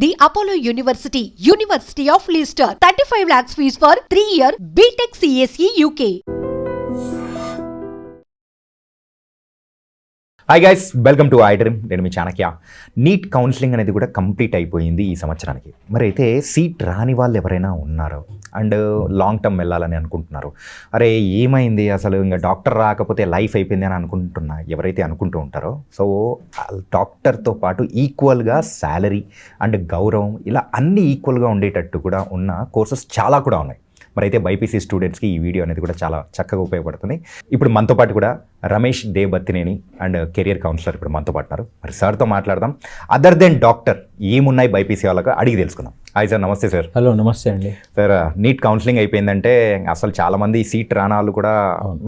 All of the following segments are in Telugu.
The Apollo University, University of Leicester. 35 lakhs fees for 3-year BTech CSE UK. Hi guys, welcome to I dream. నేను మీ చాణక్య. నీట్ కౌన్సిలింగ్ అనేది కూడా కంప్లీట్ అయిపోయింది ఈ సంవత్సరానికి. మరి అయితే సీట్ రాని వాళ్ళు ఎవరైనా ఉన్నారు అండ్ లాంగ్ టర్మ్ వెళ్ళాలని అనుకుంటున్నారు, అరే ఏమైంది అసలు ఇంకా డాక్టర్ రాకపోతే లైఫ్ అయిపోయింది అని ఎవరైతే అనుకుంటూ ఉంటారో, సో డాక్టర్తో పాటు ఈక్వల్గా శాలరీ అండ్ గౌరవం ఇలా అన్నీ ఈక్వల్గా ఉండేటట్టు కూడా ఉన్న కోర్సెస్ చాలా కూడా ఉన్నాయి. మరి అయితే బైపీసీ స్టూడెంట్స్కి ఈ వీడియో అనేది కూడా చాలా చక్కగా ఉపయోగపడుతుంది. ఇప్పుడు మనతో పాటు కూడా రమేష్ దేవబత్తినేని అండ్ కెరియర్ కౌన్సిలర్ ఇప్పుడు మనతో పాటు ఉన్నారు. మరి సార్తో మాట్లాడదాం. అదర్ దెన్ డాక్టర్ ఏమున్నాయి బైపీసీ వాళ్ళకి అడిగి తెలుసుకుందాం. హాయ్ సార్, నమస్తే సార్. హలో, నమస్తే అండి. సార్, నీట్ కౌన్సిలింగ్ అయిపోయిందంటే అసలు చాలామంది సీట్ రానాళ్ళు కూడా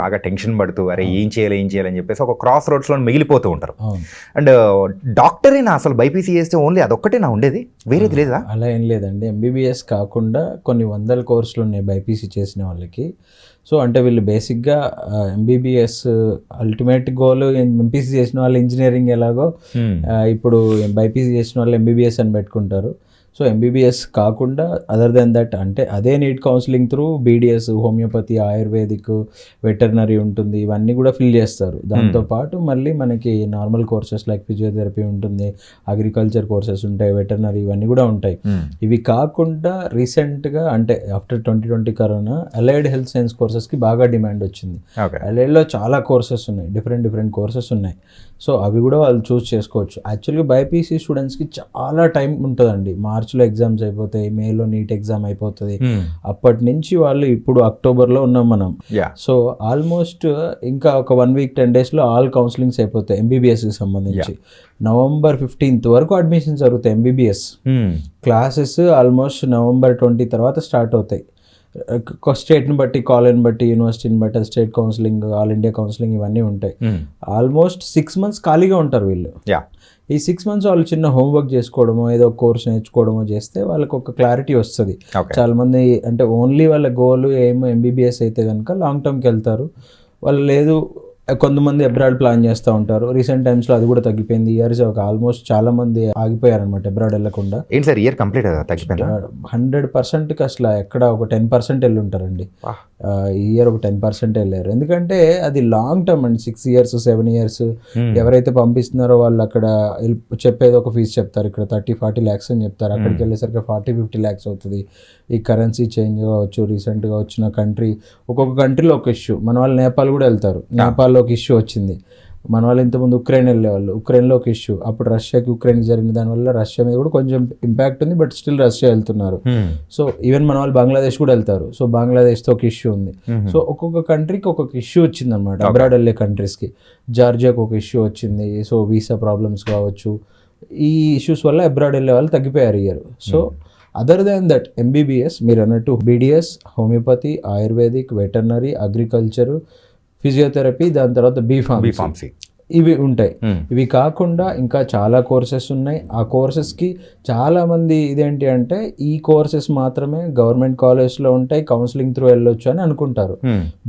బాగా టెన్షన్ పడుతూ అరే ఏం చేయాలి అని చెప్పేసి ఒక క్రాస్ రోడ్స్లో మిగిలిపోతూ ఉంటారు. అండ్ డాక్టరేనా అసలు బైపీసీ చేస్తే ఓన్లీ అదొక్కటేనా ఉండేది, వేరేది లేదా? అలా ఏం లేదండి. ఎంబీబీఎస్ కాకుండా కొన్ని వందల కోర్సులు ఉన్నాయి బైపీసీ చేసిన వాళ్ళకి. సో అంటే వీళ్ళు బేసిక్గా ఎంబీబీఎస్ అల్టిమేట్ గోల్, ఎంపీసీ చేసిన వాళ్ళు ఇంజనీరింగ్ ఎలాగో ఇప్పుడు బైపీసీ చేసిన వాళ్ళు ఎంబీబీఎస్ అని పెట్టుకుంటారు. సో ఎంబీబీఎస్ కాకుండా అదర్ దెన్ దట్ అంటే అదే NEET counselling through BDS, homeopathy, ayurvedic, veterinary ఉంటుంది, ఇవన్నీ కూడా ఫిల్ చేస్తారు. దాంతోపాటు మళ్ళీ మనకి నార్మల్ కోర్సెస్ లైక్ ఫిజియోథెరపీ ఉంటుంది, అగ్రికల్చర్ కోర్సెస్ ఉంటాయి, వెటర్నరీ ఇవన్నీ కూడా ఉంటాయి. ఇవి కాకుండా రీసెంట్గా అంటే after 2020 corona allied health science కోర్సెస్కి బాగా డిమాండ్ వచ్చింది. అలైడ్లో చాలా కోర్సెస్ ఉన్నాయి, డిఫరెంట్ కోర్సెస్ ఉన్నాయి. సో అవి కూడా వాళ్ళు చూస్ చేసుకోవచ్చు. యాక్చువల్గా బైపీసీ స్టూడెంట్స్కి చాలా టైం ఉంటుందండి. మార్చ్లో ఎగ్జామ్స్ అయిపోతాయి, మేలో నీట్ ఎగ్జామ్ అయిపోతుంది. అప్పటి నుంచి వాళ్ళు ఇప్పుడు అక్టోబర్లో ఉన్నాం మనం. సో ఆల్మోస్ట్ ఇంకా ఒక 1 వీక్ 10 డేస్లో ఆల్ కౌన్సిలింగ్స్ అయిపోతాయి ఎంబీబీఎస్కి సంబంధించి. November 15th వరకు అడ్మిషన్స్ జరుగుతాయి ఎంబీబీఎస్ క్లాసెస్. ఆల్మోస్ట్ November 20 తర్వాత స్టార్ట్ అవుతాయి. స్టేట్ని బట్టి, కాలేజ్ని బట్టి, యూనివర్సిటీని బట్టి state counselling, all India counselling ఇవన్నీ ఉంటాయి. ఆల్మోస్ట్ 6 months ఖాళీగా ఉంటారు వీళ్ళు. ఈ 6 months వాళ్ళు చిన్న హోంవర్క్ చేసుకోవడమో, ఏదో కోర్స్ నేర్చుకోవడమో చేస్తే వాళ్ళకి ఒక క్లారిటీ వస్తుంది. చాలా మంది అంటే ఓన్లీ వాళ్ళ గోల్ ఏమో ఎంబీబీఎస్ అయితే కనుక లాంగ్ టర్మ్కి వెళ్తారు. వాళ్ళు లేదు, కొంతమంది అబ్రాడ్ ప్లాన్ చేస్తూ ఉంటారు. రీసెంట్ టైమ్స్లో అది కూడా తగ్గిపోయింది. ఇయర్స్ ఒక ఆల్మోస్ట్ చాలా మంది ఆగిపోయారనమాట అబ్రాడ్ వెళ్ళకుండా. ఏంటి సార్ ఇయర్ కంప్లీట్ తగ్గిపోయింది? 100%కి అసలు ఎక్కడ ఒక 10% వెళ్ళి ఉంటారండి. ఈ ఇయర్ ఒక 10% వెళ్ళారు. ఎందుకంటే అది లాంగ్ టర్మ్ అండి, 6 years 7 years. ఎవరైతే పంపిస్తున్నారో వాళ్ళు అక్కడ చెప్పేది ఒక ఫీజు చెప్తారు, ఇక్కడ 30-40 lakhs అని చెప్తారు. అక్కడికి వెళ్ళేసరికి 40-50 lakhs అవుతుంది. ఈ కరెన్సీ చేంజ్ కావచ్చు, రీసెంట్గా వచ్చిన కంట్రీ, ఒక్కొక్క కంట్రీలో ఒక ఇష్యూ. మన వాళ్ళు నేపాల్ కూడా వెళ్తారు, నేపాల్లో ఒక ఇష్యూ వచ్చింది. మన వాళ్ళు ఇంతకుముందు ఉక్రెయిన్ వెళ్ళేవాళ్ళు, ఉక్రెయిన్లో ఒక ఇష్యూ. అప్పుడు రష్యాకి ఉక్రెయిన్కి జరిగిన దానివల్ల రష్యా మీద కూడా కొంచెం ఇంపాక్ట్ ఉంది, బట్ స్టిల్ రష్యా వెళ్తున్నారు. సో ఈవెన్ మన వాళ్ళు బంగ్లాదేశ్ కూడా వెళ్తారు. సో బంగ్లాదేశ్తో ఒక ఇష్యూ ఉంది. సో ఒక్కొక్క కంట్రీకి ఒక్కొక్క ఇష్యూ వచ్చింది అనమాట. అబ్రాడ్ వెళ్ళే కంట్రీస్కి జార్జియాకి ఒక ఇష్యూ వచ్చింది. సో వీసా ప్రాబ్లమ్స్ కావచ్చు, ఈ ఇష్యూస్ వల్ల అబ్రాడ్ వెళ్ళే వాళ్ళు తగ్గిపోయారు year. So other than that MBBS మీరు అన్నట్టు BDS, homeopathy, ayurvedic, veterinary, agriculture, physiotherapy, దాని తర్వాత బీఫార్మసీ ఇవి ఉంటాయి. ఇవి కాకుండా ఇంకా చాలా కోర్సెస్ ఉన్నాయి. ఆ కోర్సెస్కి చాలామంది ఇదేంటి అంటే ఈ కోర్సెస్ మాత్రమే గవర్నమెంట్ కాలేజ్లో ఉంటాయి, కౌన్సిలింగ్ త్రూ వెళ్ళొచ్చు అని అనుకుంటారు.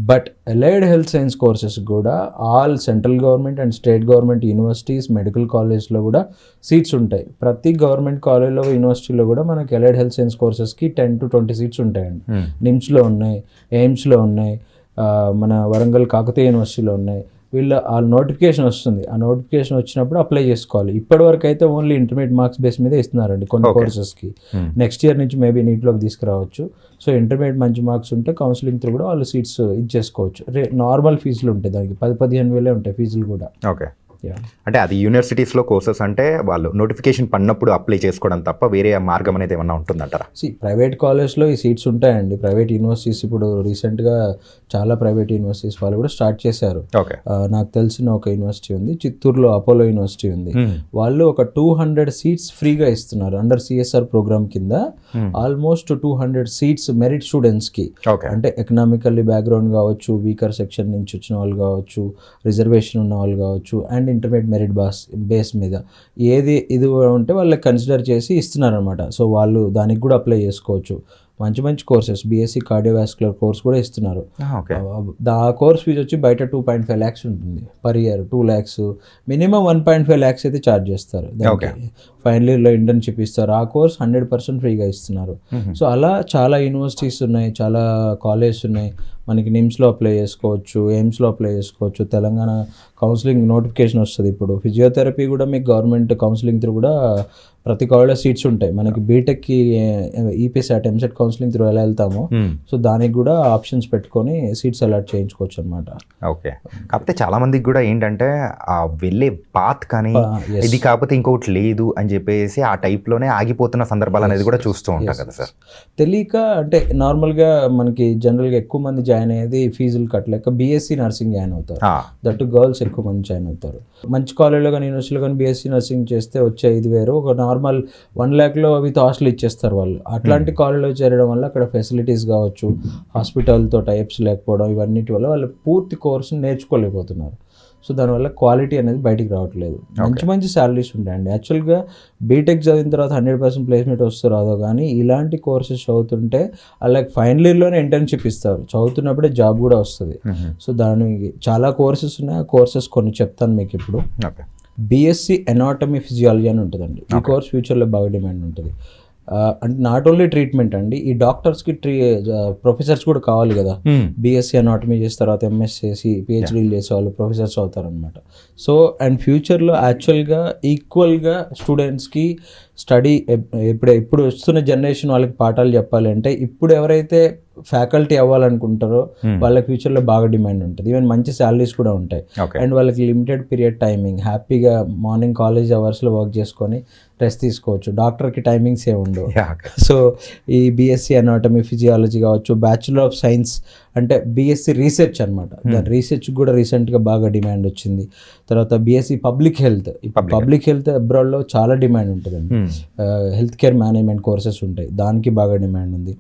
But allied health science courses కూడా all central government and state government universities, medical కాలేజ్లో కూడా సీట్స్ ఉంటాయి. ప్రతి గవర్నమెంట్ కాలేజ్లో, యూనివర్సిటీలో కూడా మనకి అలైడ్ హెల్త్ సైన్స్ కోర్సెస్కి 10 to 20 సీట్స్ ఉంటాయండి. నిమ్స్లో ఉన్నాయి, ఎయిమ్స్లో ఉన్నాయి, మన వరంగల్ కాకతీయ యూనివర్సిటీలో ఉన్నాయి. వీళ్ళు ఆ నోటిఫికేషన్ వస్తుంది. ఆ నోటిఫికేషన్ వచ్చినప్పుడు అప్లై చేసుకోవాలి. ఇప్పటివరకు అయితే ఓన్లీ ఇంటర్మీడియట్ మార్క్స్ బేస్ మీద ఇస్తున్నారండి కొన్ని కోర్సెస్కి. నెక్స్ట్ ఇయర్ నుంచి మేబీ నీట్లోకి తీసుకురావచ్చు. సో ఇంటర్మీడియట్ మంచి మార్క్స్ ఉంటే కౌన్సిలింగ్ త్రూ కూడా వాళ్ళు సీట్స్ ఇచ్చేసుకోవచ్చు. నార్మల్ ఫీజులు ఉంటాయి, దానికి 10-15 వేలే ఉంటాయి ఫీజులు కూడా. ఓకే, అంటే అది యూనివర్సిటీస్లో కోర్సెస్ అంటే వాళ్ళు నోటిఫికేషన్ పడినప్పుడు అప్లై చేసుకోవడం తప్ప వేరే మార్గం అనేది ఏమన్నా ఉంటుందంటారా? ప్రైవేట్ కాలేజ్లో ఈ సీట్స్ ఉంటాయండి. ప్రైవేట్ యూనివర్సిటీస్ ఇప్పుడు రీసెంట్గా చాలా ప్రైవేట్ యూనివర్సిటీస్ వాళ్ళు కూడా స్టార్ట్ చేశారు. నాకు తెలిసిన ఒక యూనివర్సిటీ ఉంది, చిత్తూరులో అపోలో యూనివర్సిటీ ఉంది. వాళ్ళు ఒక 200 సీట్స్ ఫ్రీగా ఇస్తున్నారు అండర్ సిఎస్ఆర్ ప్రోగ్రామ్ కింద. ఆల్మోస్ట్ 200 సీట్స్ మెరిట్ స్టూడెంట్స్కి, అంటే ఎకనామికల్లీ బ్యాక్గ్రౌండ్ కావచ్చు, వీకర్ సెక్షన్ నుంచి వచ్చిన వాళ్ళు కావచ్చు, రిజర్వేషన్ ఉన్న వాళ్ళు కావచ్చు, అండ్ ఇంటర్మీడియట్ మెరిట్ బేస్ మీద ఏది ఇది ఉంటే వాళ్ళకి కన్సిడర్ చేసి ఇస్తున్నారనమాట. సో వాళ్ళు దానికి కూడా అప్లై చేసుకోవచ్చు. మంచి మంచి కోర్సెస్, బీఎస్సీ కార్డియోవాస్కులర్ కోర్స్ కూడా ఇస్తున్నారు. ఓకే. ఆ కోర్స్ ఫీజు వచ్చి బయట 2.5 lakhs ఉంటుంది per year. 2 lakhs minimum 1.5 lakhs అయితే ఛార్జ్ చేస్తారు. దానికి ఫైనల్ ఇయర్లో ఇంటర్న్షిప్ ఇస్తారు. ఆ కోర్స్ 100% ఫ్రీగా ఇస్తున్నారు. సో అలా చాలా యూనివర్సిటీస్ ఉన్నాయి, చాలా కాలేజెస్ ఉన్నాయి. మనకి నిమ్స్లో అప్లై చేసుకోవచ్చు, ఎయిమ్స్లో అప్లై చేసుకోవచ్చు. తెలంగాణ కౌన్సిలింగ్ నోటిఫికేషన్ వస్తుంది ఇప్పుడు. ఫిజియోథెరపీ కూడా మీకు గవర్నమెంట్ కౌన్సిలింగ్ త్రూ కూడా ప్రతి కాలేజ్లో సీట్స్ ఉంటాయి. మనకి బీటెక్కి ఈపీసెట్ ఎంసెట్ కౌన్సిలింగ్ త్రూ ఎలా వెళ్తామో సో దానికి కూడా ఆప్షన్స్ పెట్టుకొని సీట్స్ అలాట్ చేయించుకోవచ్చు అనమాట. ఓకే. కాకపోతే చాలా మందికి కూడా ఏంటంటే ఆ వెళ్ళే పాత్ కానీ ఇది కాకపోతే ఇంకొకటి లేదు అని చెప్పేసి ఆ టైప్లోనే ఆగిపోతున్న సందర్భాలు అనేది కూడా చూస్తూ ఉంటాం కదా సార్. తెలియక అంటే నార్మల్గా మనకి జనరల్గా ఎక్కువ మంది జాయిన్ అయ్యేది ఫీజులు కట్టలేక బీఎస్సీ నర్సింగ్ జాయిన్ అవుతారు. దట్ గర్ల్స్ ఎక్కువ మంది జాయిన్ అవుతారు. మంచి కాలేజ్లో కానీ యూనివర్సిటీలో కానీ బీఎస్సీ నర్సింగ్ చేస్తే వచ్చే 5,000 ఒక నార్మల్ 1 lakh విత్ హాస్టల్ ఇచ్చేస్తారు వాళ్ళు. అట్లాంటి కాలేజ్లో చేరడం వల్ల అక్కడ ఫెసిలిటీస్ కావచ్చు, హాస్పిటల్తో టైప్స్ లేకపోవడం, ఇవన్నిటి వల్ల వాళ్ళు పూర్తి కోర్సుని నేర్చుకోలేకపోతున్నారు. సో దానివల్ల క్వాలిటీ అనేది బయటికి రావట్లేదు. మంచి మంచి శాలరీస్ ఉంటాయండి. యాక్చువల్గా బీటెక్ చదివిన తర్వాత 100% ప్లేస్మెంట్ వస్తే రాదో కానీ ఇలాంటి కోర్సెస్ చదువుతుంటే అలాగే ఫైనల్ ఇయర్లోనే ఇంటర్న్షిప్ ఇస్తారు. చదువుతున్నప్పుడే జాబ్ కూడా వస్తుంది. సో దానికి చాలా కోర్సెస్ ఉన్నాయి. ఆ కోర్సెస్ కొన్ని చెప్తాను మీకు ఇప్పుడు. బీఎస్సీ ఎనాటమీ ఫిజియాలజీ అని ఉంటుందండి. ఈ కోర్స్ ఫ్యూచర్లో బాగా డిమాండ్ ఉంటుంది. అంటే నాట్ ఓన్లీ ట్రీట్మెంట్ అండి, ఈ డాక్టర్స్కి ప్రొఫెసర్స్ కూడా కావాలి కదా. బీఎస్సీ అనాటమీ చేసిన తర్వాత ఎంఎస్ చేసి పిహెచ్డీలు చేసే వాళ్ళు ప్రొఫెసర్స్ అవుతారనమాట. సో అండ్ ఫ్యూచర్లో యాక్చువల్గా ఈక్వల్గా స్టూడెంట్స్కి స్టడీ ఇప్పుడు వస్తున్న జనరేషన్ వాళ్ళకి పాఠాలు చెప్పాలి అంటే ఇప్పుడు ఎవరైతే ఫ్యాకల్టీ అవ్వాలనుకుంటారో వాళ్ళకి ఫ్యూచర్లో బాగా డిమాండ్ ఉంటుంది. ఈవెన్ మంచి శాలరీస్ కూడా ఉంటాయి. అండ్ వాళ్ళకి లిమిటెడ్ పీరియడ్ టైమింగ్, హ్యాపీగా మార్నింగ్ కాలేజ్ అవర్స్లో వర్క్ చేసుకొని రెస్ట్ తీసుకోవచ్చు. డాక్టర్కి టైమింగ్స్ ఏ ఉండవు. సో ఈ బీఎస్సీ అనాటమీ ఫిజియాలజీ కావచ్చు, బ్యాచులర్ ఆఫ్ సైన్స్ అంటే బీఎస్సీ రీసెర్చ్ అనమాట. దాని రీసెర్చ్ కూడా రీసెంట్గా బాగా డిమాండ్ వచ్చింది. తర్వాత BSc public health, public health అబ్రాడ్లో చాలా డిమాండ్ ఉంటుందండి. హెల్త్ కేర్ మేనేజ్మెంట్ కోర్సెస్ ఉంటాయి, దానికి బాగా డిమాండ్ ఉంది.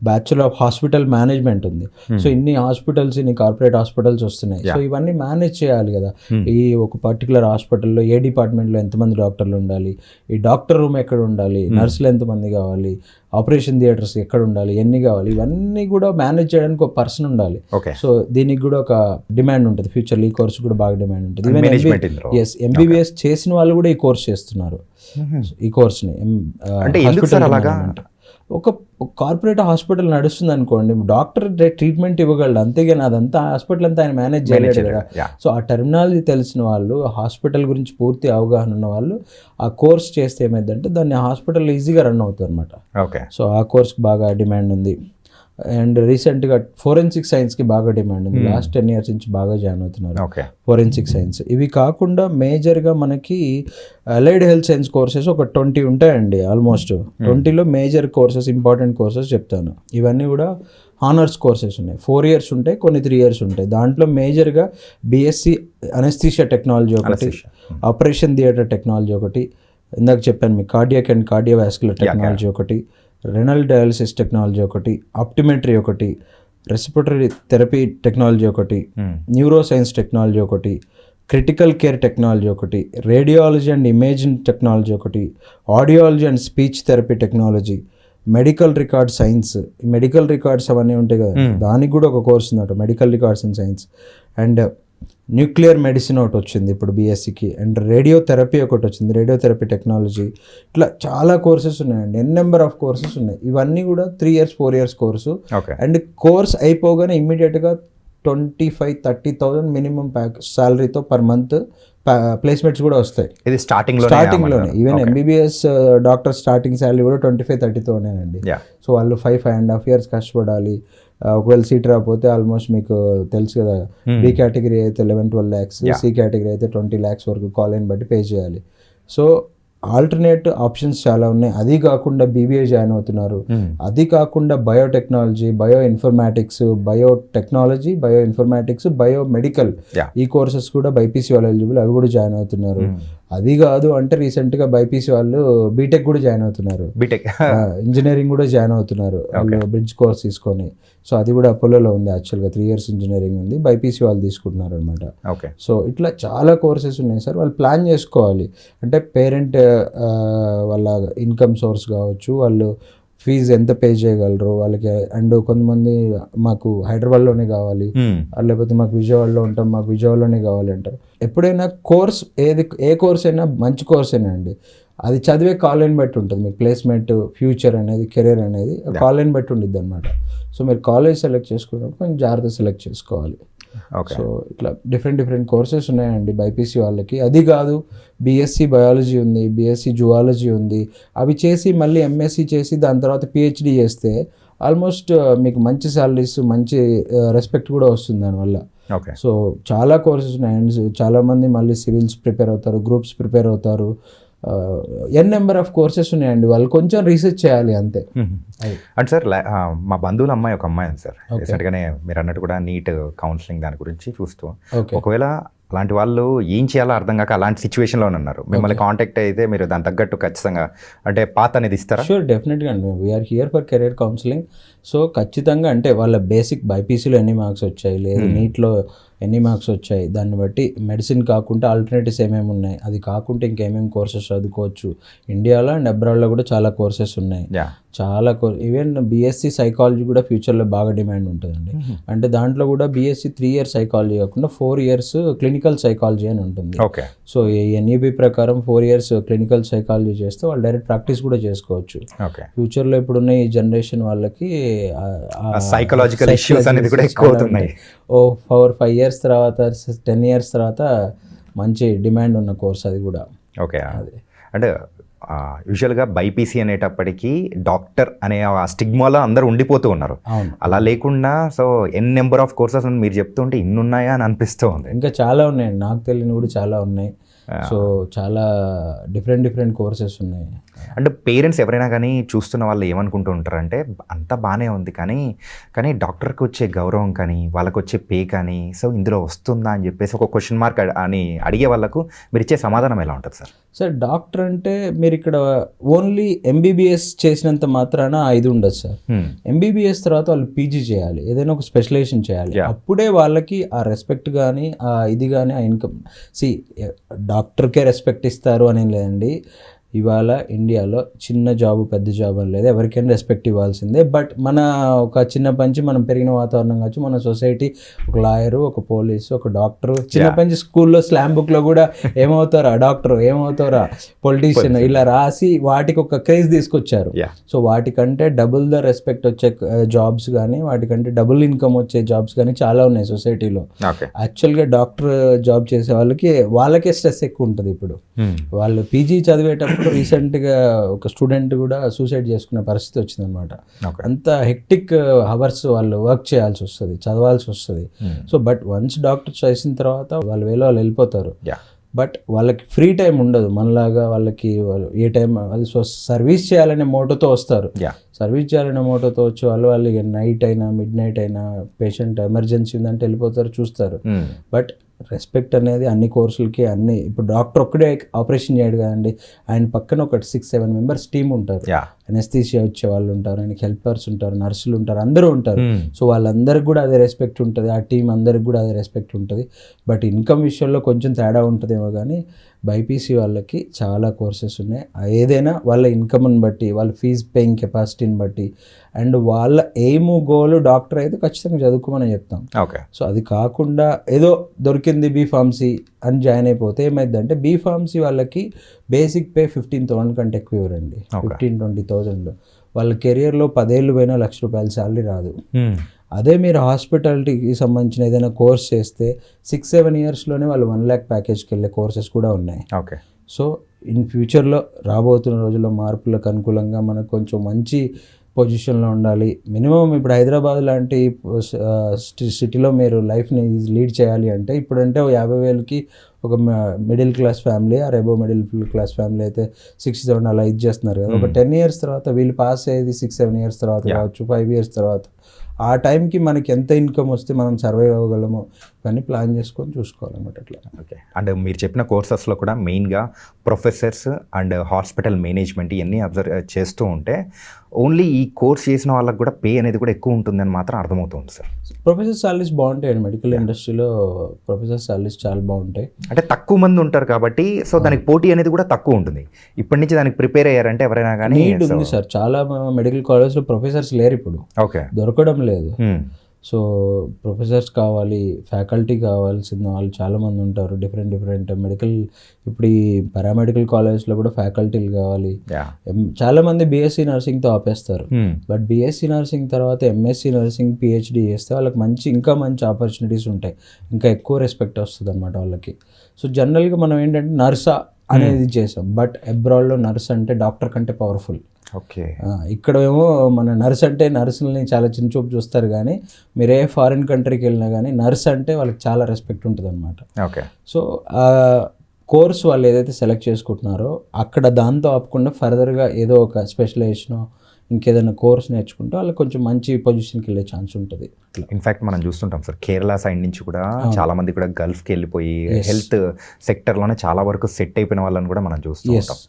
బ్యాచులర్ ఆఫ్ హాస్పిటల్ మేనేజ్మెంట్ ఉంది. సో ఇన్ని హాస్పిటల్స్, ఇన్ని కార్పొరేట్ హాస్పిటల్స్ వస్తున్నాయి. సో ఇవన్నీ మేనేజ్ చేయాలి కదా. ఈ ఒక పర్టికులర్ హాస్పిటల్లో ఏ డిపార్ట్మెంట్లో ఎంతమంది డాక్టర్లు ఉండాలి, ఈ డాక్టర్ రూమ్ ఎక్కడ ఉండాలి, నర్సులు ఎంతమంది కావాలి, ఆపరేషన్ థియేటర్స్ ఎక్కడ ఉండాలి, ఎన్ని కావాలి, ఇవన్నీ కూడా మేనేజ్ చేయడానికి ఒక పర్సన్ ఉండాలి. సో దీనికి కూడా ఒక డిమాండ్ ఉంటుంది ఫ్యూచర్లో. ఈ కోర్స్ కూడా బాగా డిమాండ్ ఉంటుంది. ఈవెన్ ఎంబీబీఎస్ చేసిన వాళ్ళు కూడా ఈ కోర్స్ చేస్తున్నారు. ఈ కోర్స్ని ఒక కార్పొరేట్ హాస్పిటల్ నడుస్తుంది అనుకోండి, డాక్టర్ ట్రీట్మెంట్ ఇవ్వగలడు, అంతేగాని అదంతా హాస్పిటల్ అంతా ఆయన మేనేజ్ చేయలేడు కదా. సో ఆ టెర్మినాలజీ తెలిసిన వాళ్ళు, హాస్పిటల్ గురించి పూర్తి అవగాహన ఉన్న వాళ్ళు ఆ కోర్స్ చేస్తే ఏమైందంటే దాన్ని హాస్పిటల్ ఈజీగా రన్ అవుతుంది అనమాట. సో ఆ కోర్స్కి బాగా డిమాండ్ ఉంది. అండ్ రీసెంట్గా ఫోరెన్సిక్ సైన్స్కి బాగా డిమాండ్ ఉంది. లాస్ట్ 10 years నుంచి బాగా జాయిన్ అవుతున్నారు ఫోరెన్సిక్ సైన్స్. ఇవి కాకుండా మేజర్గా మనకి అలైడ్ హెల్త్ సైన్స్ కోర్సెస్ ఒక 20 ఉంటాయండి. ఆల్మోస్ట్ 20లో మేజర్ కోర్సెస్, ఇంపార్టెంట్ కోర్సెస్ చెప్తాను. ఇవన్నీ కూడా హానర్స్ కోర్సెస్ ఉన్నాయి. 4 years ఉంటాయి, కొన్ని 3 years ఉంటాయి. దాంట్లో మేజర్గా బీఎస్సీ అనస్థీషియా టెక్నాలజీ ఒకటి, ఆపరేషన్ థియేటర్ టెక్నాలజీ ఒకటి, ఇందాక చెప్పాను మీకు కార్డియాక్ అండ్ కార్డియోవాస్కులర్ టెక్నాలజీ ఒకటి, రెనల్ డయాలసిస్ టెక్నాలజీ ఒకటి, ఆప్టిమెట్రీ ఒకటి, రెస్పిరేటరీ థెరపీ టెక్నాలజీ ఒకటి, న్యూరో సైన్స్ టెక్నాలజీ ఒకటి, క్రిటికల్ కేర్ టెక్నాలజీ ఒకటి, రేడియాలజీ అండ్ ఇమేజింగ్ టెక్నాలజీ ఒకటి, audiology and speech therapy technology, medical record science, medical records అవన్నీ ఉంటాయి కదా, దానికి కూడా ఒక కోర్స్ ఉందట, medical records and science. And nuclear medicine ఒకటి వచ్చింది ఇప్పుడు బీఎస్సీకి. అండ్ రేడియోథెరపీ ఒకటి వచ్చింది, రేడియోథెరపీ టెక్నాలజీ. ఇట్లా చాలా కోర్సెస్ ఉన్నాయండి, నెంబర్ ఆఫ్ కోర్సెస్ ఉన్నాయి. ఇవన్నీ కూడా 3 years 4 years course. And course అయిపోగానే ఇమ్మీడియట్గా 25,000-30,000 మినిమం శాలరీతో పర్ మంత్ ప్లేస్మెంట్స్ కూడా వస్తాయి. ఇది స్టార్టింగ్లోనే. Even MBBS doctor starting salary కూడా 25-30తోనేనండి. సో వాళ్ళు 5.5 years కష్టపడాలి. ఒకవేళ సీట్ రాకపోతే ఆల్మోస్ట్ మీకు తెలుసు కదా, బి కేటగిరీ అయితే 11-12 lakhs, సి కేటగిరీ అయితే 20 lakhs వరకు కాలేజ్ని బట్టి పే చేయాలి. సో ఆల్టర్నేట్ ఆప్షన్స్ చాలా ఉన్నాయి. అది కాకుండా బీబీఏ జాయిన్ అవుతున్నారు. అది కాకుండా biotechnology, bio informatics, biotechnology, bio informatics, bio medical, ఈ కోర్సెస్ కూడా బైపీసీ వాళ్ళు ఎలిజిబుల్, అవి కూడా జాయిన్ అవుతున్నారు. అది కాదు అంటే రీసెంట్గా బైపీసీ వాళ్ళు బీటెక్ కూడా జాయిన్ అవుతున్నారు, ఇంజనీరింగ్ కూడా జాయిన్ అవుతున్నారు వాళ్ళు బ్రిడ్జ్ కోర్స్ తీసుకొని. సో అది కూడా అపోలోలో ఉంది. యాక్చువల్గా 3 years ఇంజనీరింగ్ ఉంది, బైపీసీ వాళ్ళు తీసుకుంటున్నారు అనమాట. సో ఇట్లా చాలా కోర్సెస్ ఉన్నాయి సార్. వాళ్ళు ప్లాన్ చేసుకోవాలి. అంటే పేరెంట్ వాళ్ళ ఇన్కమ్ సోర్స్ కావచ్చు, వాళ్ళు ఫీజు ఎంత పే చేయగలరు వాళ్ళకి. అండ్ కొంతమంది మాకు హైదరాబాద్లోనే కావాలి, లేకపోతే మాకు విజయవాడలో ఉంటాం, మాకు విజయవాడలోనే కావాలి అంటారు. ఎప్పుడైనా కోర్స్ ఏ కోర్స్ అయినా మంచి కోర్స్ అయినా అండి, అది చదివే కాలేజ్ని బట్టి ఉంటుంది. మీకు ప్లేస్మెంట్, ఫ్యూచర్ అనేది, కెరీర్ అనేది కాలేజ్ని బట్టి ఉండిద్ది అనమాట. సో మీరు కాలేజ్ సెలెక్ట్ చేసుకున్నప్పుడు కొంచెం జాగ్రత్త సెలెక్ట్ చేసుకోవాలి. సో ఇట్లా డిఫరెంట్ కోర్సెస్ ఉన్నాయండి బైపీసీ వాళ్ళకి. అది కాదు, బీఎస్సీ బయాలజీ ఉంది, బీఎస్సీ జువాలజీ ఉంది, అవి చేసి మళ్ళీ ఎంఎస్సీ చేసి దాని తర్వాత పిహెచ్డి చేస్తే ఆల్మోస్ట్ మీకు మంచి సాలరీస్, మంచి రెస్పెక్ట్ కూడా వస్తుంది దానివల్ల. సో చాలా కోర్సెస్ ఉన్నాయి. చాలామంది మళ్ళీ సివిల్స్ ప్రిపేర్ అవుతారు, గ్రూప్స్ ప్రిపేర్ అవుతారు, నెంబర్ ఆఫ్ కోర్సెస్ ఉన్నాయండి. వాళ్ళు కొంచెం రీసెర్చ్ చేయాలి అంతే. అంటే సార్ మా బంధువుల అమ్మాయి ఒక అమ్మాయి ఉంది సార్, రీసెంట్గానే మీరు అన్నట్టు కూడా నీట్ కౌన్సిలింగ్ దాని గురించి చూస్తూ, ఒకవేళ అలాంటి వాళ్ళు ఏం చేయాలో అర్థం కాక అలాంటి సిచ్యువేషన్లో ఉన్నారు, మిమ్మల్ని కాంటాక్ట్ అయితే మీరు దాని తగ్గట్టు ఖచ్చితంగా అంటే పాత్ అనేది ఇస్తారా? షూర్, డెఫినెట్గా అండి. We are here for career counselling. So ఖచ్చితంగా అంటే వాళ్ళ బేసిక్ బైపీసీలో ఎన్ని మార్క్స్ వచ్చాయి, లేదు నీట్లో ఎన్ని మార్క్స్ వచ్చాయి, దాన్ని బట్టి మెడిసిన్ కాకుండా ఆల్టర్నేటివ్స్ ఏమేమి ఉన్నాయి, అది కాకుండా ఇంకేమేమి కోర్సెస్ చదువుకోవచ్చు. ఇండియాలో అండ్ అబ్రాడ్లో కూడా చాలా కోర్సెస్ ఉన్నాయి. చాలా ఈవెన్ బీఎస్సీ సైకాలజీ కూడా ఫ్యూచర్లో బాగా డిమాండ్ ఉంటుందండి. అంటే దాంట్లో కూడా బీఎస్సీ 3 years సైకాలజీ కాకుండా 4 years క్లినికల్ సైకాలజీ అని ఉంటుంది. సో ఈ ఎన్ఈబీ ప్రకారం 4 years క్లినికల్ సైకాలజీ చేస్తే వాళ్ళు డైరెక్ట్ ప్రాక్టీస్ కూడా చేసుకోవచ్చు. ఫ్యూచర్లో ఇప్పుడున్న ఈ జనరేషన్ వాళ్ళకి సైకలాజికల్ ఇష్యూస్ అనేది కూడా ఎక్కువ అవుతున్నాయి. 4-5 years తర్వాత, 10 years తర్వాత మంచి డిమాండ్ ఉన్న కోర్స్ అది కూడా. ఓకే, అంటే యూజువల్గా బైపీసీ అనేటప్పటికీ డాక్టర్ అనే ఆ స్టిగ్మాలో అందరూ ఉండిపోతూ ఉన్నారు. అలా లేకుండా సో నెంబర్ ఆఫ్ కోర్సెస్ మీరు చెప్తుంటే ఇన్ని ఉన్నాయా అని అనిపిస్తూ ఉంది. ఇంకా చాలా ఉన్నాయండి, నాకు తెలియని కూడా చాలా ఉన్నాయి. సో చాలా డిఫరెంట్ కోర్సెస్ ఉన్నాయి. అంటే పేరెంట్స్ ఎవరైనా కానీ చూస్తున్న వాళ్ళు ఏమనుకుంటూ ఉంటారంటే అంతా బాగానే ఉంది కానీ డాక్టర్కి వచ్చే గౌరవం కానీ వాళ్ళకి వచ్చే పే కానీ సో ఇందులో వస్తుందా అని చెప్పేసి ఒక క్వశ్చన్ మార్క్ అని అడిగే వాళ్ళకు మీరు ఇచ్చే సమాధానం ఎలా ఉంటుంది సార్? సార్ డాక్టర్ అంటే మీరు ఇక్కడ ఓన్లీ ఎంబీబీఎస్ చేసినంత మాత్రాన 5 ఉండదు సార్. ఎంబీబీఎస్ తర్వాత వాళ్ళు పీజీ చేయాలి, ఏదైనా ఒక స్పెషలైజేషన్ చేయాలి. అప్పుడే వాళ్ళకి ఆ రెస్పెక్ట్ కానీ ఇది కానీ ఆ ఇన్కమ్. డాక్టర్కే రెస్పెక్ట్ ఇస్తారు అని లేదండి. ఇవాళ ఇండియాలో చిన్న జాబు పెద్ద జాబ్ అని లేదు, ఎవరికైనా రెస్పెక్ట్ ఇవ్వాల్సిందే. బట్ మన ఒక చిన్న పంచి మనం పెరిగిన వాతావరణం కావచ్చు, మన సొసైటీ ఒక లాయరు, ఒక పోలీసు, ఒక డాక్టరు, చిన్న పంచి స్కూల్లో స్లామ్ బుక్లో కూడా ఏమవుతారా డాక్టర్, ఏమవుతారా పొలిటీషియన్, ఇలా రాసి వాటికి ఒక క్రేజ్ తీసుకొచ్చారు. సో వాటికంటే డబుల్ ద రెస్పెక్ట్ వచ్చే జాబ్స్ కానీ, వాటికంటే డబుల్ ఇన్కమ్ వచ్చే జాబ్స్ కానీ చాలా ఉన్నాయి సొసైటీలో. యాక్చువల్గా డాక్టర్ జాబ్ చేసే వాళ్ళకే స్ట్రెస్ ఎక్కువ ఉంటుంది. ఇప్పుడు వాళ్ళు పీజీ చదివేటప్పుడు రీసెంట్గా ఒక స్టూడెంట్ కూడా సూసైడ్ చేసుకునే పరిస్థితి వచ్చిందనమాట. అంత హెక్టిక్ అవర్స్ వాళ్ళు వర్క్ చేయాల్సి వస్తుంది, చదవాల్సి వస్తుంది. సో బట్ వన్స్ డాక్టర్ చేసిన తర్వాత వాళ్ళ వేలో వాళ్ళు వెళ్ళిపోతారు. బట్ వాళ్ళకి ఫ్రీ టైం ఉండదు మనలాగా. వాళ్ళకి ఏ టైం వాళ్ళు సర్వీస్ చేయాలనే మోటోతో వస్తారు. సర్వీస్ చేయాలనే మోటోతో వచ్చి వాళ్ళకి నైట్ అయినా మిడ్ నైట్ అయినా పేషెంట్ ఎమర్జెన్సీ ఉందంటే వెళ్ళిపోతారు, చూస్తారు. బట్ రెస్పెక్ట్ అనేది అన్ని కోర్సులకి ఇప్పుడు డాక్టర్ ఒక్కడే ఆపరేషన్ చేయడు కదండి, ఆయన పక్కన ఒక 6-7 members టీమ్ ఉంటారు. అనెస్థీషియా వచ్చే వాళ్ళు ఉంటారు, ఆయనకి హెల్పర్స్ ఉంటారు, నర్సులు ఉంటారు, అందరూ ఉంటారు. సో వాళ్ళందరికీ కూడా అదే రెస్పెక్ట్ ఉంటుంది, ఆ టీం అందరికి కూడా అదే రెస్పెక్ట్ ఉంటుంది. బట్ ఇన్కమ్ విషయంలో కొంచెం తేడా ఉంటుందేమో కానీ బైపీసీ వాళ్ళకి చాలా కోర్సెస్ ఉన్నాయి. ఏదైనా వాళ్ళ ఇన్కమ్ని బట్టి, వాళ్ళ ఫీజ్ పేయింగ్ కెపాసిటీని బట్టి, అండ్ వాళ్ళ ఎయిమ్ గోల్ డాక్టర్ అయితే ఖచ్చితంగా చదువుకోమని చెప్తాం. సో అది కాకుండా ఏదో దొరికింది బీఫార్మసీ అని జాయిన్ అయిపోతే ఏమైందంటే, బీఫార్మసీ వాళ్ళకి బేసిక్ పే 15,000 కంటే ఎక్కువ ఇవ్వరండి. 15-20,000 వాళ్ళ కెరియర్లో 10 ఏళ్ళు పోయినా ₹1,00,000 శాలరీ రాదు. అదే మీరు హాస్పిటాలిటీకి సంబంధించిన ఏదైనా కోర్స్ చేస్తే 6-7 yearsలోనే వాళ్ళు 1 lakh ప్యాకేజ్కి వెళ్ళే కోర్సెస్ కూడా ఉన్నాయి. సో ఇన్ ఫ్యూచర్లో రాబోతున్న రోజుల్లో మార్పులకు అనుకూలంగా మనకు కొంచెం మంచి పొజిషన్లో ఉండాలి. మినిమం ఇప్పుడు హైదరాబాద్ లాంటి సిటీలో మీరు లైఫ్ని లీడ్ చేయాలి అంటే ఇప్పుడంటే 50,000కి ఒక middle class family or above middle class family అయితే 60,000 అలా ఇది చేస్తున్నారు కదా. ఒక 10 years తర్వాత వీళ్ళు పాస్ అయ్యేది 6-7 years తర్వాత కావచ్చు, 5 years తర్వాత. ఆ టైంకి మనకి ఎంత ఇన్కమ్ వస్తే మనం సర్వైవ్ అవ్వగలమో ఇవన్నీ ప్లాన్ చేసుకొని చూసుకోవాలన్నమాట అట్లా. ఓకే. అండ్ మీరు చెప్పిన కోర్సెస్లో కూడా మెయిన్గా ప్రొఫెసర్స్ అండ్ హాస్పిటల్ మేనేజ్మెంట్ ఇవన్నీ అబ్జర్వ్ చేస్తూ ఉంటే ఓన్లీ ఈ కోర్స్ చేసిన వాళ్ళకి కూడా పే అనేది కూడా ఎక్కువ ఉంటుందని మాత్రం అర్థమవుతుంది సార్. ప్రొఫెసర్ సాలరీస్ బాగుంటాయండి, మెడికల్ ఇండస్ట్రీలో ప్రొఫెసర్ సాలరీస్ చాలా బాగుంటాయి. అంటే తక్కువ మంది ఉంటారు కాబట్టి సో దానికి పోటీ అనేది కూడా తక్కువ ఉంటుంది. ఇప్పటి నుంచి దానికి ప్రిపేర్ అయ్యారంటే ఎవరైనా కానీ నీడ్ ఉంది సార్, చాలా మెడికల్ కాలేజ్లో ప్రొఫెసర్స్ లేరు ఇప్పుడు, ఓకే, దొరకడం లేదు. సో ప్రొఫెసర్స్ కావాలి, ఫ్యాకల్టీ కావాల్సిన వాళ్ళు చాలామంది ఉంటారు, డిఫరెంట్ మెడికల్. ఇప్పుడు ఈ పారామెడికల్ కాలేజ్లో కూడా ఫ్యాకల్టీలు కావాలి. చాలామంది బీఎస్సీ నర్సింగ్తో ఆపేస్తారు, బట్ బీఎస్సీ నర్సింగ్ తర్వాత ఎంఎస్సీ నర్సింగ్ పిహెచ్డి చేస్తే వాళ్ళకి ఇంకా మంచి ఆపర్చునిటీస్ ఉంటాయి, ఇంకా ఎక్కువ రెస్పెక్ట్ వస్తుంది అనమాట వాళ్ళకి. సో జనరల్గా మనం ఏంటంటే నర్సా అనేది చేసాం, బట్ అబ్రాడ్లో నర్స్ అంటే డాక్టర్ కంటే పవర్ఫుల్. ఓకే, ఇక్కడ ఏమో మన నర్స్ అంటే నర్సులని చాలా చిన్న చూపు చూస్తారు, కానీ మీరు ఏ ఫారిన్ కంట్రీకి వెళ్ళినా కానీ నర్స్ అంటే వాళ్ళకి చాలా రెస్పెక్ట్ ఉంటుంది అనమాట. ఓకే. సో ఆ కోర్స్ వాళ్ళు ఏదైతే సెలెక్ట్ చేసుకుంటున్నారో అక్కడ దాంతో ఆపకుండా ఫర్దర్గా ఏదో ఒక స్పెషలైజేషన్ ఇంకేదైనా కోర్స్ నేర్చుకుంటే వాళ్ళకి కొంచెం మంచి పొజిషన్కి వెళ్ళే ఛాన్స్ ఉంటుంది. ఇన్ఫ్యాక్ట్ మనం చూస్తుంటాం సార్, కేరళ సైడ్ నుంచి కూడా చాలా మంది కూడా గల్ఫ్కి వెళ్ళిపోయి హెల్త్ సెక్టర్లోనే చాలా వరకు సెట్ అయిపోయిన వాళ్ళని కూడా మనం చూస్తూ ఉంటాం.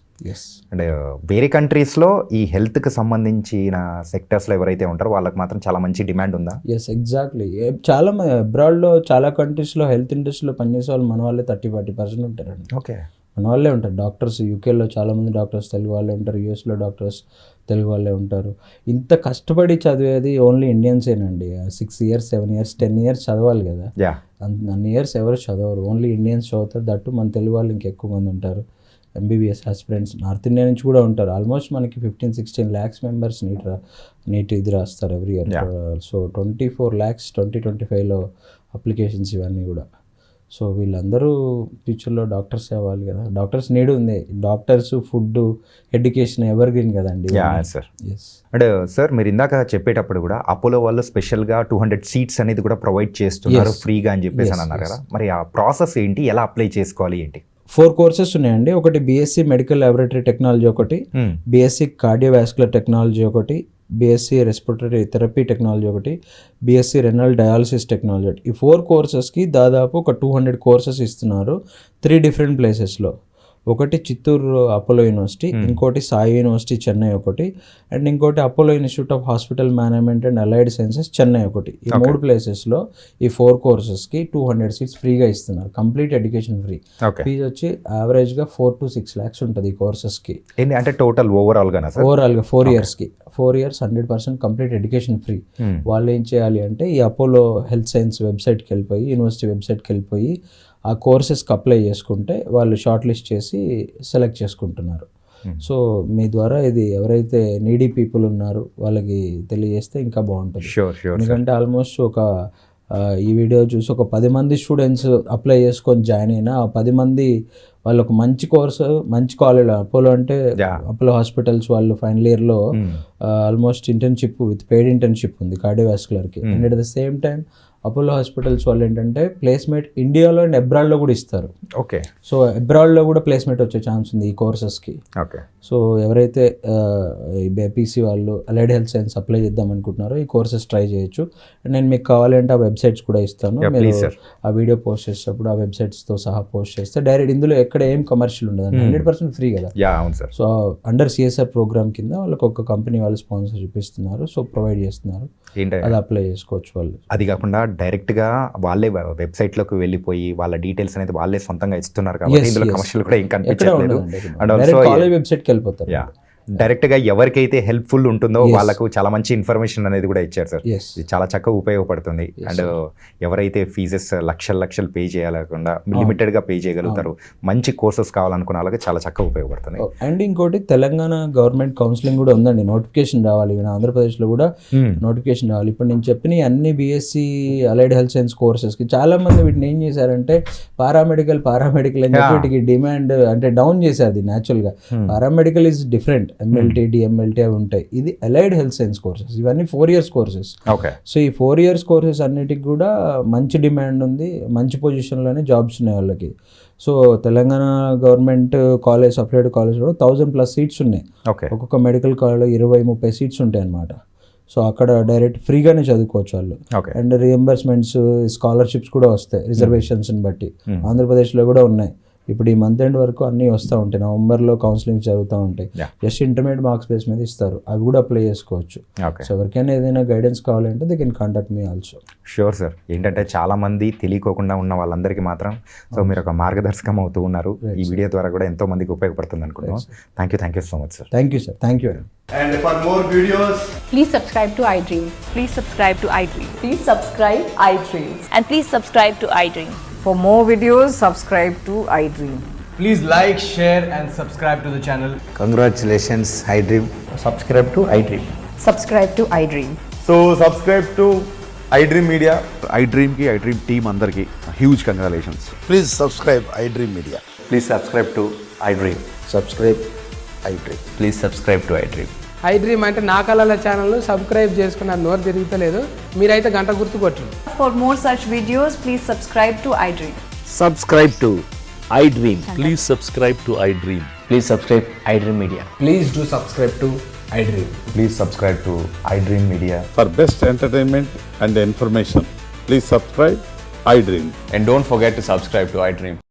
అండ్ వేరే కంట్రీస్లో ఈ హెల్త్కి సంబంధించిన సెక్టర్స్లో ఎవరైతే ఉంటారో వాళ్ళకి మాత్రం చాలా మంచి డిమాండ్ ఉందా? Yes, exactly. చాలా అబ్రాడ్లో చాలా కంట్రీస్లో హెల్త్ ఇండస్ట్రీలో పనిచేసే వాళ్ళు మన వాళ్ళే 30-40% ఉంటారండి. ఓకే, మన వాళ్ళే ఉంటారు. డాక్టర్స్ యూకేలో చాలామంది డాక్టర్స్ తెలుగు వాళ్ళే ఉంటారు, యూఎస్లో డాక్టర్స్ తెలుగు వాళ్ళే ఉంటారు. ఇంత కష్టపడి చదివేది ఓన్లీ ఇండియన్సేనండి. 6 years 7 years 10 years చదవాలి కదా, అన్ని ఇయర్స్ ఎవరు చదవరు, ఓన్లీ ఇండియన్స్ చదువుతారు. దట్టు మన తెలుగు వాళ్ళు ఇంకెక్కువ మంది ఉంటారు. ఎంబీబీఎస్ ఆస్పిరెంట్స్ నార్త్ ఇండియా నుంచి కూడా ఉంటారు. ఆల్మోస్ట్ మనకి 15-16 lakhs మెంబర్స్ నీట్ ఇది రాస్తారు ఎవ్రీ ఇయర్. సో 24 lakhs 2025లో అప్లికేషన్స్ ఇవన్నీ కూడా. సో వీళ్ళందరూ ఫ్యూచర్లో డాక్టర్స్ అవ్వాలి కదా, డాక్టర్స్ నీడ్ ఉంది. Doctors, food, education evergreen కదండి. సార్, అండ్ సార్ మీరు ఇందాక చెప్పేటప్పుడు కూడా అపోలో వాళ్ళు స్పెషల్గా 200 seats అనేది కూడా ప్రొవైడ్ చేస్తున్నారు ఫ్రీగా అని చెప్పేసి అని అన్నారు కదా, మరి ఆ ప్రాసెస్ ఏంటి, ఎలా అప్లై చేసుకోవాలి ఏంటి? 4 courses ఉన్నాయండి. ఒకటి బీఎస్సీ మెడికల్ ల్యాబొరేటరీ టెక్నాలజీ, ఒకటి బీఎస్సీ కార్డియోవాస్కులర్ టెక్నాలజీ, ఒకటి బీఎస్సీ రెస్పిరేటరీ థెరపీ టెక్నాలజీ, ఒకటి బీఎస్సీ రెనల్ డయాలసిస్ టెక్నాలజీ. ఈ 4 courses దాదాపు ఒక 200 courses ఇస్తున్నారు 3 different ప్లేసెస్లో. ఒకటి చిత్తూరు అపోలో యూనివర్సిటీ, ఇంకోటి సాయి యూనివర్సిటీ చెన్నై ఒకటి, అండ్ ఇంకోటి Apollo institute of hospital management and allied sciences Chennai ఒకటి. ఈ 3 ప్లేసెస్లో ఈ 4 courses 200 seats ఫ్రీగా ఇస్తున్నారు, కంప్లీట్ ఎడ్యుకేషన్ ఫ్రీ. ఫీజు వచ్చి యావరేజ్గా 4 to 6 lakhs ఉంటుంది ఈ కోర్సెస్కి. అంటే టోటల్ ఓవరాల్గా 4 yearsకి 4 years 100% కంప్లీట్ ఎడ్యుకేషన్ ఫ్రీ. వాళ్ళు ఏం చేయాలి అంటే ఈ అపోలో హెల్త్ సైన్స్ వెబ్సైట్కి వెళ్ళిపోయి, యూనివర్సిటీ వెబ్సైట్కి వెళ్ళిపోయి ఆ కోర్సెస్కి అప్లై చేసుకుంటే వాళ్ళు షార్ట్ లిస్ట్ చేసి సెలెక్ట్ చేసుకుంటున్నారు. సో మీ ద్వారా ఇది ఎవరైతే నీడీ పీపుల్ ఉన్నారో వాళ్ళకి తెలియజేస్తే ఇంకా బాగుంటుంది. ఎందుకంటే ఆల్మోస్ట్ ఈ వీడియో చూసి ఒక 10 మంది స్టూడెంట్స్ అప్లై చేసుకొని జాయిన్ అయినా ఆ 10 మంది వాళ్ళు ఒక మంచి కోర్సు, మంచి కాలేజ్, అపోలో అంటే అపోలో హాస్పిటల్స్ వాళ్ళు ఫైనల్ ఇయర్లో almost internship with paid internship ఉంది కార్డియోవాస్కులర్కి. And at the same time Apollo hospitals వాళ్ళు ఏంటంటే ప్లేస్మెంట్ ఇండియాలో అండ్ అబ్రాడ్లో కూడా ఇస్తారు. ఓకే, సో అబ్రాడ్లో కూడా ప్లేస్మెంట్ వచ్చే ఛాన్స్ ఉంది ఈ కోర్సెస్కి. ఓకే, సో ఎవరైతే బీపీసీ వాళ్ళు అలైడ్ హెల్త్ సైన్స్ అప్లై చేద్దాం అనుకుంటున్నారో ఈ కోర్సెస్ ట్రై చేయొచ్చు. అండ్ నేను మీకు కావాలంటే ఆ వెబ్సైట్స్ కూడా ఇస్తాను, మీరు ఆ వీడియో పోస్ట్ చేసేటప్పుడు ఆ వెబ్సైట్స్తో సహా పోస్ట్ చేస్తే డైరెక్ట్ ఇందులో ఎక్కడ ఏం కమర్షియల్ ఉండదు, 100% ఫ్రీ కదా. సో అండర్ సిఎస్ఆర్ ప్రోగ్రామ్ కింద వాళ్ళకి ఒక కంపెనీ వాళ్ళు స్పాన్సర్షిప్ ఇస్తున్నారు, సో ప్రొవైడ్ చేస్తున్నారు, అది అప్లై చేసుకోవచ్చు వాళ్ళు. అది కాకుండా డైరెక్ట్గా వాళ్ళే వెబ్సైట్లోకి వెళ్ళిపోయి వాళ్ళ డీటెయిల్స్ అనేది వాళ్ళే సొంతంగా ఇస్తున్నారు కాబట్టి ఇందులో కమర్షియల్ కూడా ఏం కనిపించట్లేదు. అండ్ ఆల్సో కాలేజ్ వెబ్సైట్కి వెళ్ళిపోతారు. డైరెక్ట్గా ఎవరికైతే హెల్ప్ఫుల్ ఉంటుందో వాళ్ళకు చాలా మంచి ఇన్ఫర్మేషన్ అనేది కూడా ఇచ్చారు సార్. ఇది చాలా చక్కగా ఉపయోగపడుతుంది. అండ్ ఎవరైతే ఫీజెస్ లక్షలు పే చేయాలకుండా లిమిటెడ్గా పే చేయగలుగుతారు, మంచి కోర్సెస్ కావాలనుకున్న వాళ్ళకి చాలా చక్కగా ఉపయోగపడుతుంది. అండ్ ఇంకోటి తెలంగాణ గవర్నమెంట్ కౌన్సిలింగ్ కూడా ఉందండి, నోటిఫికేషన్ రావాలి. ఆంధ్రప్రదేశ్లో కూడా నోటిఫికేషన్ రావాలి. ఇప్పుడు నేను చెప్పిన అన్ని బీఎస్సీ అలైడ్ హెల్త్ సైన్స్ కోర్సెస్కి చాలా మంది వీటిని ఏం చేశారంటే పారామెడికల్ అని చెప్పి వీటికి డిమాండ్ అంటే డౌన్ చేసేది. న్యాచురల్గా paramedical is different, MLT DMLT అవి ఉంటాయి. ఇది అలైడ్ హెల్త్ సైన్స్ కోర్సెస్, ఇవన్నీ 4 years కోర్సెస్. సో ఈ 4 years కోర్సెస్ అన్నిటికి కూడా మంచి డిమాండ్ ఉంది, మంచి పొజిషన్లోనే జాబ్స్ ఉన్నాయి వాళ్ళకి. So Telangana government college separate కాలేజ్లో 1000+ seats ఉన్నాయి. ఒక్కొక్క మెడికల్ కాలేజ్లో 20-30 seats ఉంటాయి అన్నమాట. సో అక్కడ డైరెక్ట్ ఫ్రీగానే చదువుకోవచ్చు వాళ్ళు. ఓకే. అండ్ రియంబర్స్మెంట్స్, స్కాలర్షిప్స్ కూడా వస్తాయి రిజర్వేషన్స్ని బట్టి. ఆంధ్రప్రదేశ్లో కూడా ఉన్నాయి. ఇప్పుడు ఈ మంత్ ఎండ్ వరకు అన్నీ వస్తూ ఉంటాయి. నవంబర్లో కౌన్సిలింగ్ జరుగుతూ ఉంటాయి. జస్ట్ ఇంటర్మీడియట్ మార్క్స్ బేస్ మీద ఇస్తారు, అవి కూడా అప్లై చేసుకోవచ్చు. ఓకే. సో ఎవరికైనా ఏదైనా గైడెన్స్ కావాలంటే they can contact me also. Sure sir. ఏంటంటే చాలామంది తెలియకోకుండా ఉన్న వాళ్ళందరికీ మాత్రం సో మీరు ఒక మార్గదర్శకం అవుతూ ఉన్నారు. ఈ వీడియో ద్వారా కూడా ఎంతో మందికి ఉపయోగపడుతుంది అనుకుంటున్నాం. Thank you so much sir. Thank you sir. Thank you. And for more videos, Please subscribe to iDream. Please subscribe to iDream. Please subscribe iDream. And please subscribe to iDream. For more videos, subscribe to iDream. please like, share and subscribe to the channel. Congratulations, iDream. subscribe to iDream. Subscribe to iDream. So subscribe to iDream Media. iDream की iDream team अंदर की huge congratulations. Please subscribe iDream Media. Please subscribe to iDream. Subscribe iDream. Please subscribe to iDream. iDream అంటే నా కళల ఛానల్ సబ్స్క్రైబ్ చేసుకున్నారు, నోరు తిరుగుతలేదు. మీరైతే గంట గుర్తు కొట్టండి. For more such videos, please subscribe to iDream. Subscribe to iDream. Please subscribe to iDream. Please subscribe iDream Media. Please do subscribe to iDream. Please subscribe to iDream Media. For best entertainment and information, please subscribe iDream. And don't forget to subscribe to iDream.